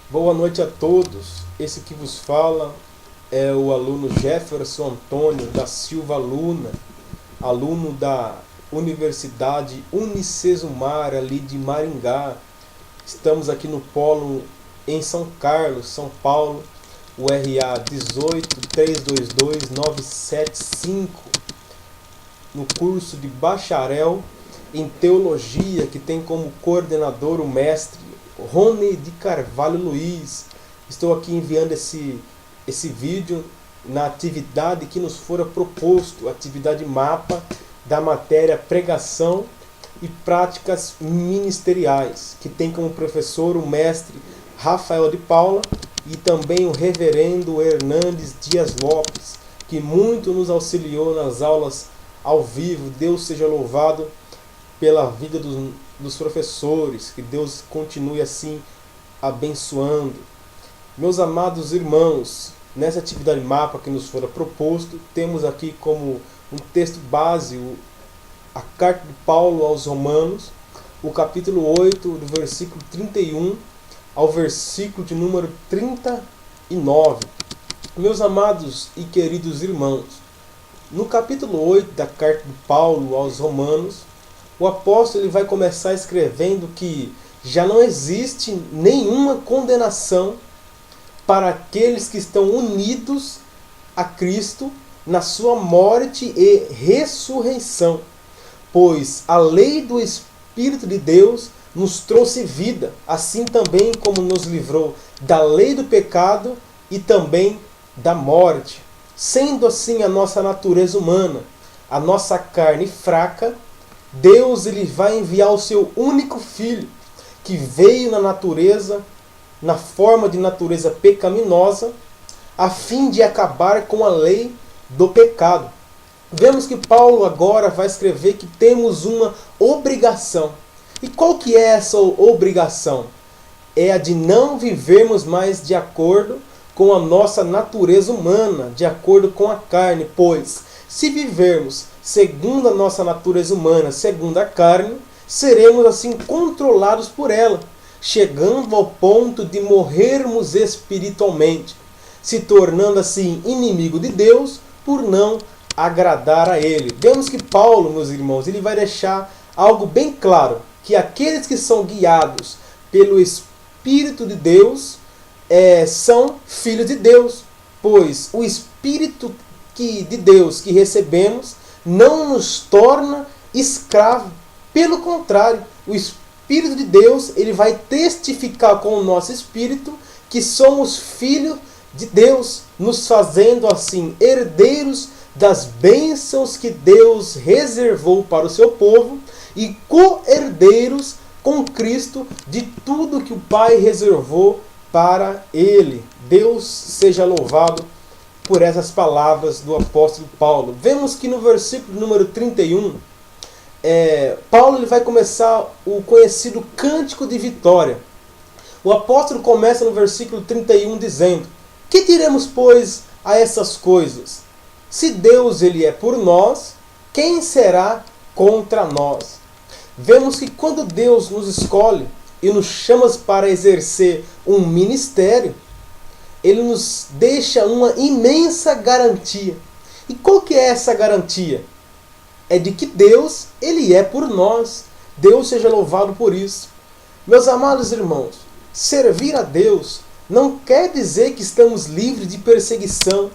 Boa noite a todos. Esse que vos fala é o aluno Jefferson Antônio da Silva Luna, aluno da Universidade Unicesumar ali de Maringá. Estamos aqui no polo em São Carlos, São Paulo, o RA 18322-975, no curso de bacharel em teologia, que tem como coordenador o mestre Rony de Carvalho Luiz. Estou aqui enviando esse vídeo na atividade que nos fora proposto, atividade mapa da matéria Pregação e Práticas Ministeriais, que tem como professor o mestre Rafael de Paula e também o reverendo Hernandes Dias Lopes, que muito nos auxiliou nas aulas ao vivo. Deus seja louvado pela vida dos professores, que Deus continue assim abençoando. Meus amados irmãos, nessa atividade mapa que nos fora proposto, temos aqui como um texto base a carta de Paulo aos Romanos, o capítulo 8, do versículo 31 ao versículo de número 39. Meus amados e queridos irmãos, no capítulo 8 da carta de Paulo aos Romanos, o apóstolo ele vai começar escrevendo que já não existe nenhuma condenação para aqueles que estão unidos a Cristo na sua morte e ressurreição, pois a lei do Espírito de Deus nos trouxe vida, assim também como nos livrou da lei do pecado e também da morte. Sendo assim a nossa natureza humana, a nossa carne fraca, Deus ele vai enviar o seu único Filho, que veio na natureza, na forma de natureza pecaminosa, a fim de acabar com a lei do pecado. Vemos que Paulo agora vai escrever que temos uma obrigação. E qual que é essa obrigação? É a de não vivermos mais de acordo com a nossa natureza humana, de acordo com a carne, pois se vivermos segundo a nossa natureza humana, segundo a carne, seremos assim controlados por ela, chegando ao ponto de morrermos espiritualmente, se tornando assim inimigo de Deus por não agradar a Ele. Vemos que Paulo, meus irmãos, ele vai deixar algo bem claro, que aqueles que são guiados pelo Espírito de Deus são filhos de Deus, pois o Espírito de Deus que recebemos não nos torna escravo. Pelo contrário, o Espírito de Deus ele vai testificar com o nosso espírito que somos filhos de Deus, nos fazendo assim herdeiros das bênçãos que Deus reservou para o seu povo e co-herdeiros com Cristo de tudo que o Pai reservou para ele. Deus seja louvado por essas palavras do apóstolo Paulo. Vemos que no versículo número 31, Paulo ele vai começar o conhecido cântico de vitória. O apóstolo começa no versículo 31 dizendo: que diremos, pois, a essas coisas? Se Deus ele é por nós, quem será contra nós? Vemos que quando Deus nos escolhe e nos chama para exercer um ministério, Ele nos deixa uma imensa garantia. E qual que é essa garantia? É de que Deus, Ele é por nós. Deus seja louvado por isso. Meus amados irmãos, servir a Deus não quer dizer que estamos livres de perseguição.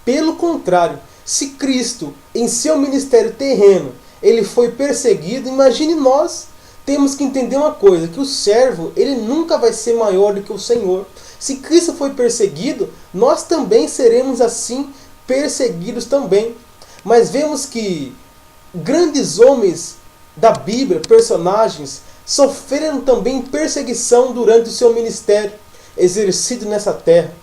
Pelo contrário, se Cristo, em seu ministério terreno, Ele foi perseguido, imagine nós. Temos que entender uma coisa, que o servo, ele nunca vai ser maior do que o Senhor. Se Cristo foi perseguido, nós também seremos assim perseguidos também. Mas vemos que grandes homens da Bíblia, personagens, sofreram também perseguição durante o seu ministério exercido nessa terra.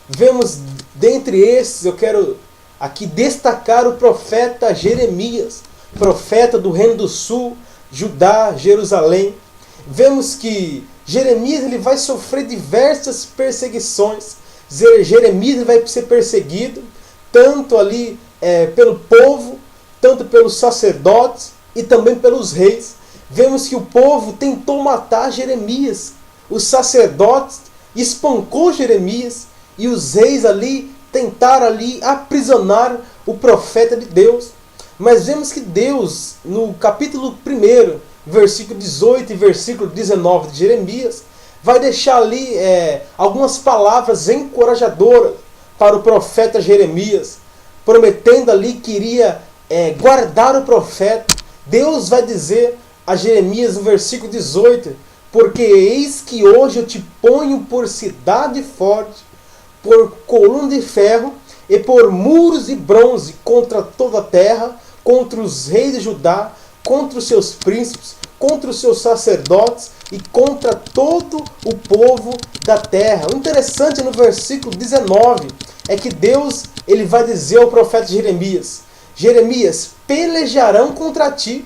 Vemos dentre esses, eu quero aqui destacar o profeta Jeremias, profeta do Reino do Sul, Judá, Jerusalém. Vemos que Jeremias ele vai sofrer diversas perseguições. Jeremias vai ser perseguido tanto ali pelo povo, tanto pelos sacerdotes e também pelos reis. Vemos que o povo tentou matar Jeremias. Os sacerdotes espancou Jeremias e os reis ali tentaram ali aprisionar o profeta de Deus. Mas vemos que Deus, no capítulo 1, versículo 18 e versículo 19 de Jeremias, vai deixar ali algumas palavras encorajadoras para o profeta Jeremias, prometendo ali que iria guardar o profeta. Deus vai dizer a Jeremias no versículo 18: porque eis que hoje eu te ponho por cidade forte, por coluna de ferro e por muros de bronze contra toda a terra, contra os reis de Judá, contra os seus príncipes, contra os seus sacerdotes e contra todo o povo da terra. O interessante no versículo 19 é que Deus ele vai dizer ao profeta Jeremias: Jeremias, pelejarão contra ti,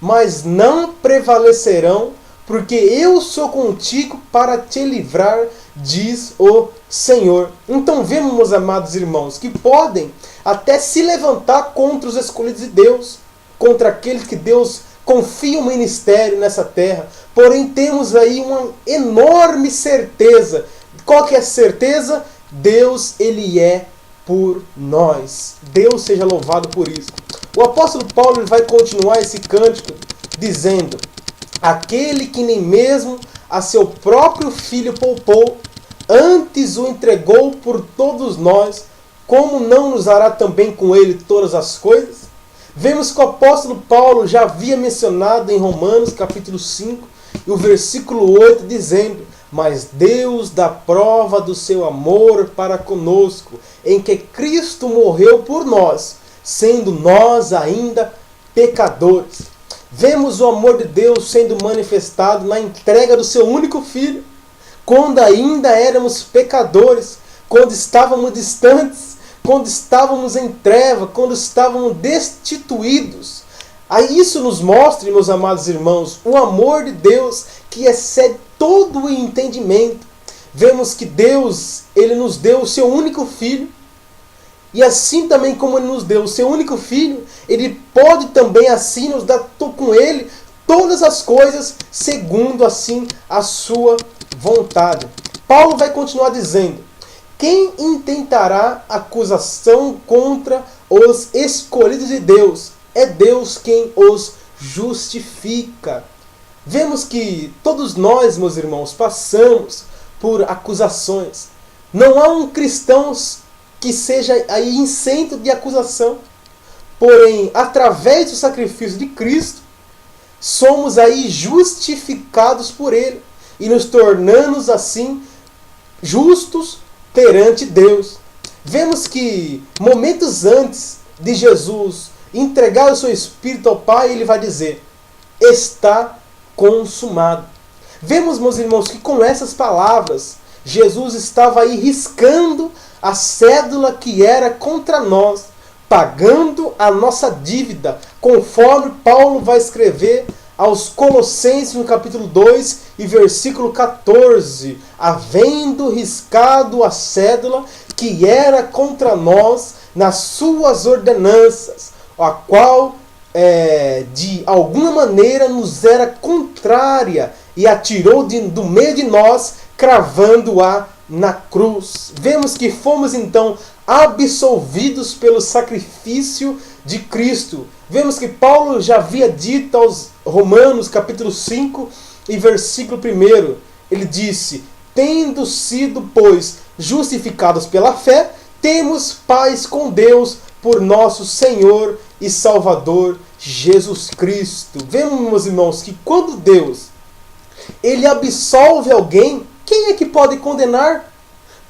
mas não prevalecerão, porque eu sou contigo para te livrar, diz o Senhor. Então vemos, meus amados irmãos, que podem até se levantar contra os escolhidos de Deus, contra aqueles que Deus confia um ministério nessa terra. Porém temos aí uma enorme certeza. Qual que é a certeza? Deus, ele é por nós. Deus seja louvado por isso. O apóstolo Paulo vai continuar esse cântico dizendo: aquele que nem mesmo a seu próprio filho poupou, antes o entregou por todos nós, como não nos dará também com ele todas as coisas? Vemos que o apóstolo Paulo já havia mencionado em Romanos capítulo 5 e o versículo 8 dizendo: mas Deus dá prova do seu amor para conosco, em que Cristo morreu por nós, sendo nós ainda pecadores. Vemos o amor de Deus sendo manifestado na entrega do seu único Filho, quando ainda éramos pecadores, quando estávamos distantes, quando estávamos em treva, quando estávamos destituídos. Aí isso nos mostra, meus amados irmãos, o amor de Deus que excede todo o entendimento. Vemos que Deus, ele nos deu o seu único Filho, e assim também como ele nos deu o seu único Filho, ele pode também assim nos dar com ele todas as coisas, segundo assim a sua vontade. Paulo vai continuar dizendo: quem intentará acusação contra os escolhidos de Deus? É Deus quem os justifica. Vemos que todos nós, meus irmãos, passamos por acusações. Não há um cristão que seja aí isento de acusação. Porém, através do sacrifício de Cristo, somos aí justificados por Ele e nos tornamos assim justos perante Deus. Vemos que momentos antes de Jesus entregar o seu Espírito ao Pai, Ele vai dizer: está consumado. Vemos, meus irmãos, que com essas palavras, Jesus estava aí riscando a cédula que era contra nós, pagando a nossa dívida, conforme Paulo vai escrever aos Colossenses no capítulo 2 e versículo 14, havendo riscado a cédula que era contra nós nas suas ordenanças, a qual de alguma maneira nos era contrária, e atirou do meio de nós, cravando-a na cruz. Vemos que fomos então absolvidos pelo sacrifício de Cristo. Vemos que Paulo já havia dito aos Romanos capítulo 5 e versículo 1, ele disse: tendo sido, pois, justificados pela fé, temos paz com Deus por nosso Senhor e Salvador Jesus Cristo. Vemos, meus irmãos, que quando Deus ele absolve alguém, quem é que pode condenar?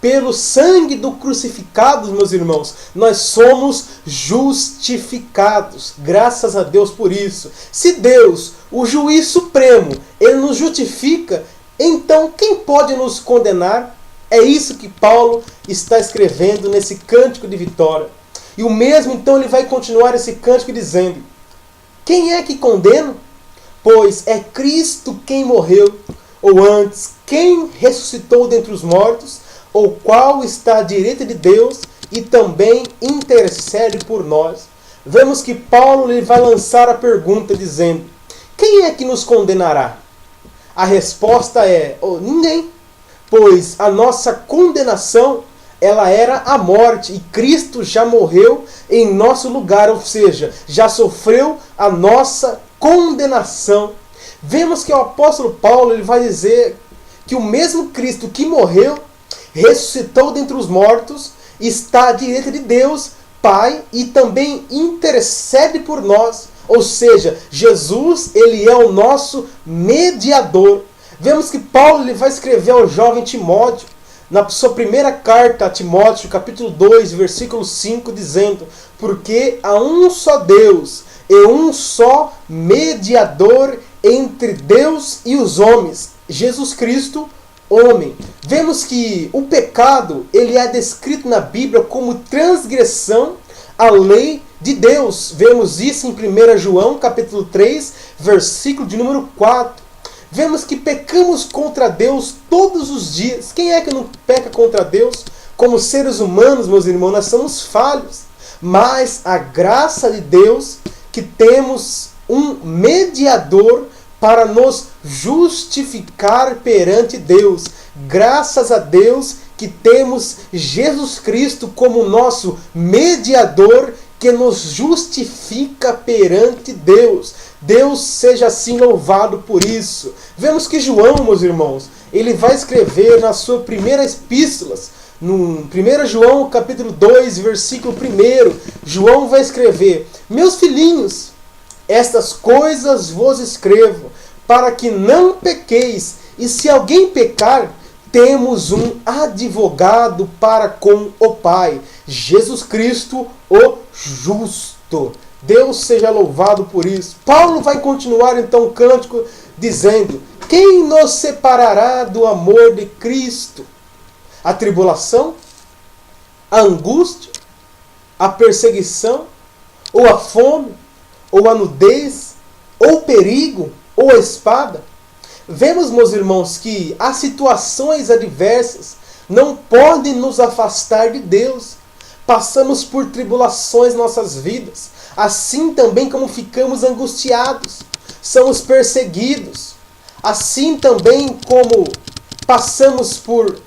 Pelo sangue do crucificado, meus irmãos, nós somos justificados. Graças a Deus por isso. Se Deus, o juiz supremo, ele nos justifica, então quem pode nos condenar? É isso que Paulo está escrevendo nesse cântico de vitória. E o mesmo, então, ele vai continuar esse cântico dizendo: quem é que condena? Pois é Cristo quem morreu, ou antes, quem ressuscitou dentre os mortos, o qual está à direita de Deus e também intercede por nós. Vemos que Paulo ele vai lançar a pergunta dizendo: quem é que nos condenará? A resposta é: ninguém. pois a nossa condenação, ela era a morte, e Cristo já morreu em nosso lugar, ou seja, já sofreu a nossa condenação. Vemos que o apóstolo Paulo ele vai dizer que o mesmo Cristo que morreu, ressuscitou dentre os mortos, está à direita de Deus, Pai, e também intercede por nós. Ou seja, Jesus ele é o nosso mediador. Vemos que Paulo ele vai escrever ao jovem Timóteo, na sua primeira carta a Timóteo, capítulo 2, versículo 5, dizendo: porque há um só Deus e um só mediador entre Deus e os homens, Jesus Cristo, homem. Vemos que o pecado ele é descrito na Bíblia como transgressão à lei de Deus. Vemos isso em 1 João, capítulo 3, versículo de número 4. Vemos que pecamos contra Deus todos os dias. Quem é que não peca contra Deus? Como seres humanos, meus irmãos, nós somos falhos. Mas a graça de Deus, que temos um mediador para nos justificar perante Deus. Graças a Deus que temos Jesus Cristo como nosso mediador, que nos justifica perante Deus. Deus seja assim louvado por isso. Vemos que João, meus irmãos, ele vai escrever na sua primeira epístola, no 1 João capítulo 2, versículo 1, João vai escrever: meus filhinhos, estas coisas vos escrevo, para que não pequeis, e se alguém pecar, temos um advogado para com o Pai, Jesus Cristo, o justo. Deus seja louvado por isso. Paulo vai continuar então o cântico dizendo: quem nos separará do amor de Cristo? A tribulação? A angústia? A perseguição? Ou a fome? Ou a nudez? Ou o perigo? Ou a espada? Vemos, meus irmãos, que as situações adversas não podem nos afastar de Deus. Passamos por tribulações em nossas vidas, assim também como ficamos angustiados, somos perseguidos, assim também como passamos por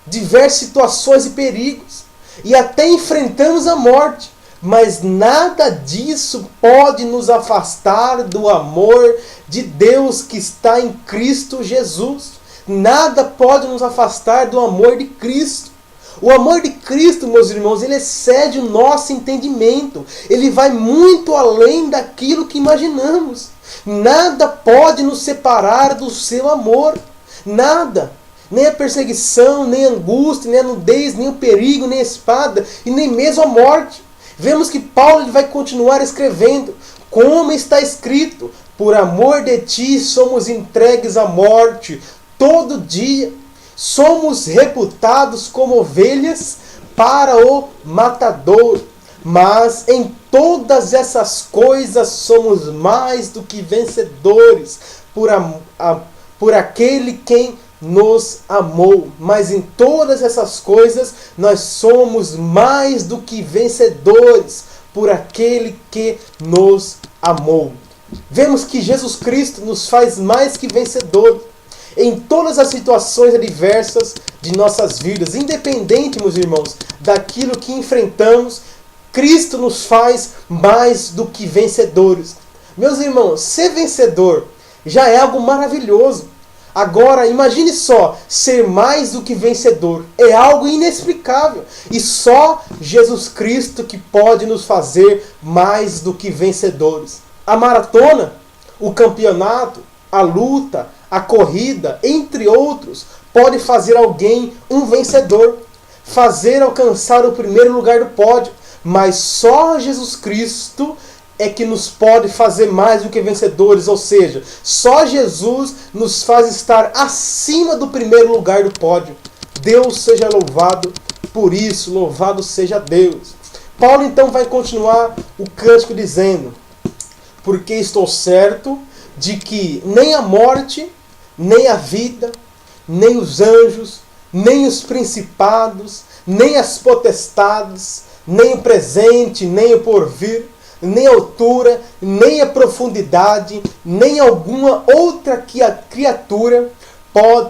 diversas situações e perigos, e até enfrentamos a morte, mas nada disso pode nos afastar do amor de Deus que está em Cristo Jesus. Nada pode nos afastar do amor de Cristo. O amor de Cristo, meus irmãos, ele excede o nosso entendimento. Ele vai muito além daquilo que imaginamos. Nada pode nos separar do seu amor. Nada. Nem a perseguição, nem a angústia, nem a nudez, nem o perigo, nem a espada e nem mesmo a morte. Vemos que Paulo ele vai continuar escrevendo, como está escrito: por amor de ti somos entregues à morte todo dia. Somos reputados como ovelhas para o matador. Mas em todas essas coisas somos mais do que vencedores por aquele quem nos amou. Mas em todas essas coisas nós somos mais do que vencedores por aquele que nos amou. Vemos que Jesus Cristo nos faz mais que vencedores em todas as situações adversas de nossas vidas, independente, meus irmãos, daquilo que enfrentamos. Cristo nos faz mais do que vencedores. Meus irmãos, ser vencedor já é algo maravilhoso. Agora, imagine só, ser mais do que vencedor é algo inexplicável. E só Jesus Cristo que pode nos fazer mais do que vencedores. A maratona, o campeonato, a luta, a corrida, entre outros, pode fazer alguém um vencedor, fazer alcançar o primeiro lugar do pódio. Mas só Jesus Cristo é que nos pode fazer mais do que vencedores, ou seja, só Jesus nos faz estar acima do primeiro lugar do pódio. Deus seja louvado por isso, louvado seja Deus. Paulo então vai continuar o cântico dizendo: porque estou certo de que nem a morte, nem a vida, nem os anjos, nem os principados, nem as potestades, nem o presente, nem o porvir, nem a altura, nem a profundidade, nem alguma outra criatura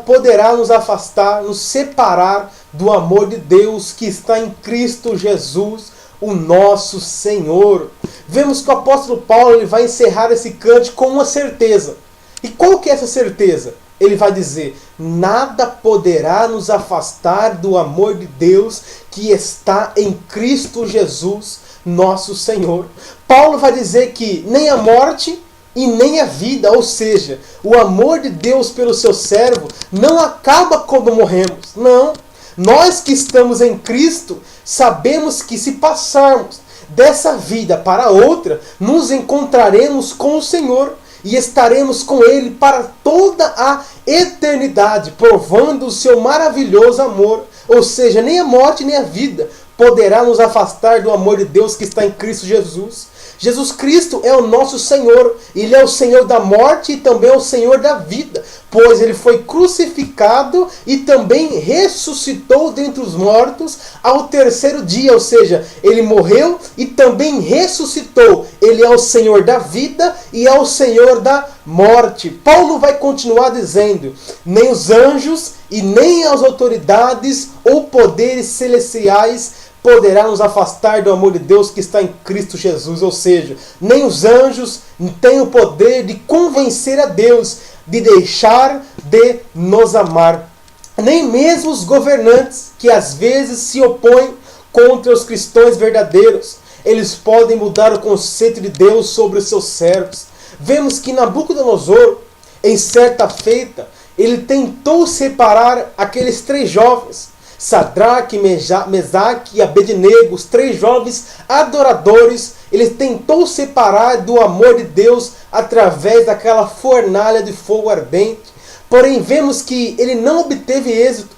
poderá nos afastar, nos separar do amor de Deus que está em Cristo Jesus, o nosso Senhor. Vemos que o apóstolo Paulo ele vai encerrar esse cântico com uma certeza. E qual que é essa certeza? Ele vai dizer: nada poderá nos afastar do amor de Deus que está em Cristo Jesus, nosso Senhor. Paulo vai dizer que nem a morte e nem a vida, ou seja, o amor de Deus pelo seu servo não acaba quando morremos. Não. Nós que estamos em Cristo sabemos que se passarmos dessa vida para outra, nos encontraremos com o Senhor e estaremos com Ele para toda a eternidade, provando o seu maravilhoso amor. Ou seja, nem a morte nem a vida poderá nos afastar do amor de Deus que está em Cristo Jesus. Jesus Cristo é o nosso Senhor. Ele é o Senhor da morte e também é o Senhor da vida, pois Ele foi crucificado e também ressuscitou dentre os mortos ao terceiro dia. Ou seja, Ele morreu e também ressuscitou. Ele é o Senhor da vida e é o Senhor da morte. Paulo vai continuar dizendo: nem os anjos e nem as autoridades ou poderes celestiais poderá nos afastar do amor de Deus que está em Cristo Jesus. Ou seja, nem os anjos têm o poder de convencer a Deus de deixar de nos amar. Nem mesmo os governantes, que às vezes se opõem contra os cristãos verdadeiros, eles podem mudar o conceito de Deus sobre os seus servos. Vemos que Nabucodonosor, em certa feita, ele tentou separar aqueles 3 jovens, Sadraque, Mesaque e Abednego, os 3 jovens adoradores. Ele tentou separar do amor de Deus através daquela fornalha de fogo ardente. Porém, vemos que ele não obteve êxito,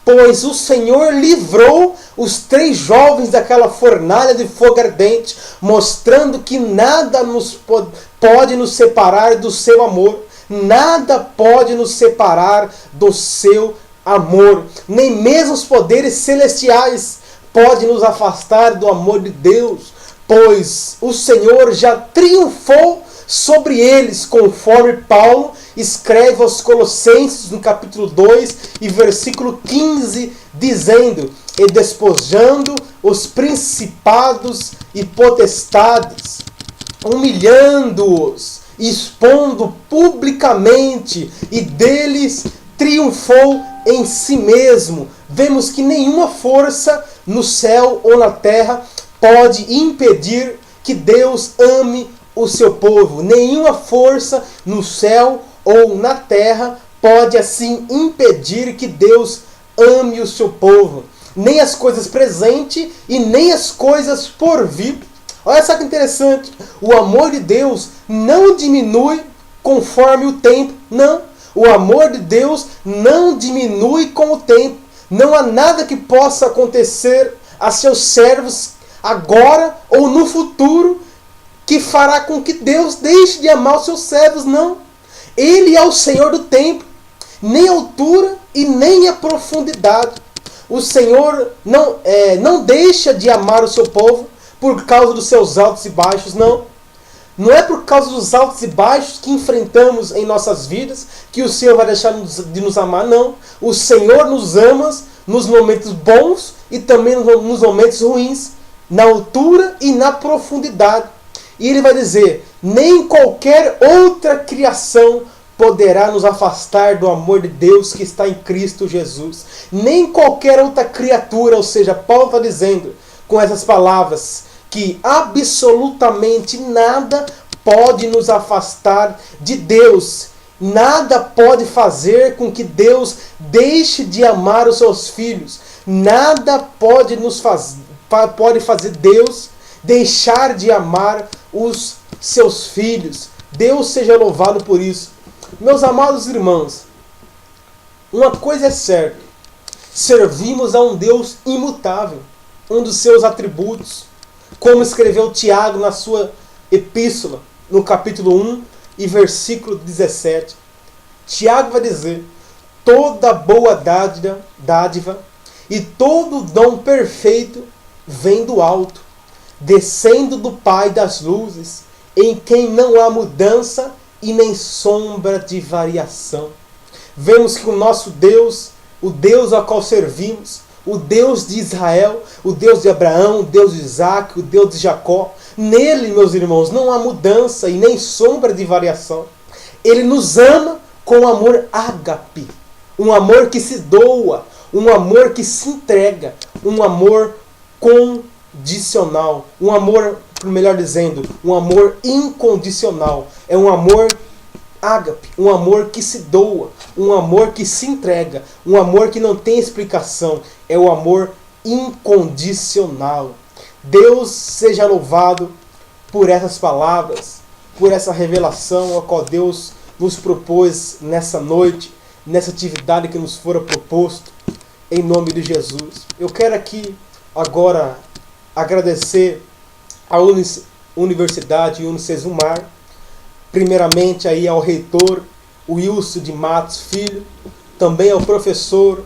pois o Senhor livrou os 3 jovens daquela fornalha de fogo ardente, mostrando que nada pode nos separar do seu amor. Nada pode nos separar do seu amor. Nem mesmo os poderes celestiais podem nos afastar do amor de Deus, pois o Senhor já triunfou sobre eles, conforme Paulo escreve aos Colossenses no capítulo 2 e versículo 15, dizendo: e despojando os principados e potestades, humilhando-os, expondo publicamente, e deles triunfou em si mesmo. Vemos que nenhuma força no céu ou na terra pode impedir que Deus ame o seu povo. Nenhuma força no céu ou na terra pode assim impedir que Deus ame o seu povo. Nem as coisas presentes e nem as coisas por vir. Olha só que interessante. O amor de Deus não diminui conforme o tempo. Não. O amor de Deus não diminui com o tempo. Não há nada que possa acontecer a seus servos agora ou no futuro que fará com que Deus deixe de amar os seus servos. Não. Ele é o Senhor do tempo. Nem a altura e nem a profundidade. O Senhor não deixa de amar o seu povo por causa dos seus altos e baixos. Não. Não é por causa dos altos e baixos que enfrentamos em nossas vidas que o Senhor vai deixar de nos amar, não. O Senhor nos ama nos momentos bons e também nos momentos ruins, na altura e na profundidade. E Ele vai dizer: nem qualquer outra criação poderá nos afastar do amor de Deus que está em Cristo Jesus. Nem qualquer outra criatura, ou seja, Paulo está dizendo com essas palavras que absolutamente nada pode nos afastar de Deus. Nada pode fazer com que Deus deixe de amar os seus filhos. Nada pode fazer Deus deixar de amar os seus filhos. Deus seja louvado por isso. Meus amados irmãos, uma coisa é certa: servimos a um Deus imutável. Um dos seus atributos, como escreveu Tiago na sua epístola, no capítulo 1 e versículo 17. Tiago vai dizer: toda boa dádiva e todo dom perfeito vem do alto, descendo do Pai das luzes, em quem não há mudança e nem sombra de variação. Vemos que o nosso Deus, o Deus ao qual servimos, o Deus de Israel, o Deus de Abraão, o Deus de Isaac, o Deus de Jacó, nele, meus irmãos, não há mudança e nem sombra de variação. Ele nos ama com amor ágape, um amor que se doa, um amor que se entrega, um amor condicional, um amor, melhor dizendo, um amor incondicional. É um amor ágape, um amor que se doa, um amor que se entrega, um amor que não tem explicação. É o amor incondicional. Deus seja louvado por essas palavras, por essa revelação a qual Deus nos propôs nessa noite, nessa atividade que nos fora proposto, em nome de Jesus. Eu quero aqui agora agradecer à Universidade Unicesumar, primeiramente aí ao reitor Wilson de Matos Filho, também ao professor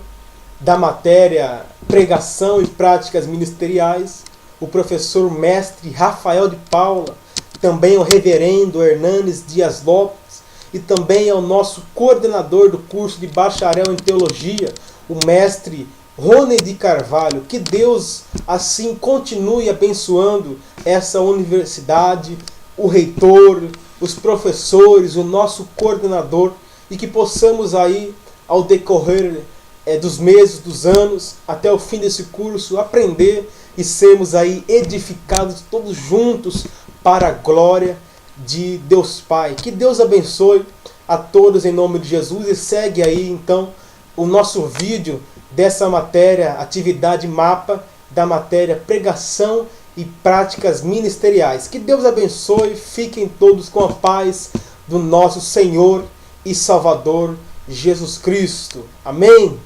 da matéria Pregação e Práticas Ministeriais, o professor mestre Rafael de Paula, também ao reverendo Hernanes Dias Lopes e também ao nosso coordenador do curso de bacharel em teologia, o mestre Rony de Carvalho. Que Deus assim continue abençoando essa universidade, o reitor, os professores, o nosso coordenador, e que possamos aí, ao decorrer dos meses, dos anos, até o fim desse curso, aprender e sermos aí edificados todos juntos para a glória de Deus Pai. Que Deus abençoe a todos em nome de Jesus, e segue aí então o nosso vídeo dessa matéria, atividade mapa da matéria Pregação e Práticas Ministeriais. Que Deus abençoe, fiquem todos com a paz do nosso Senhor e Salvador Jesus Cristo. Amém?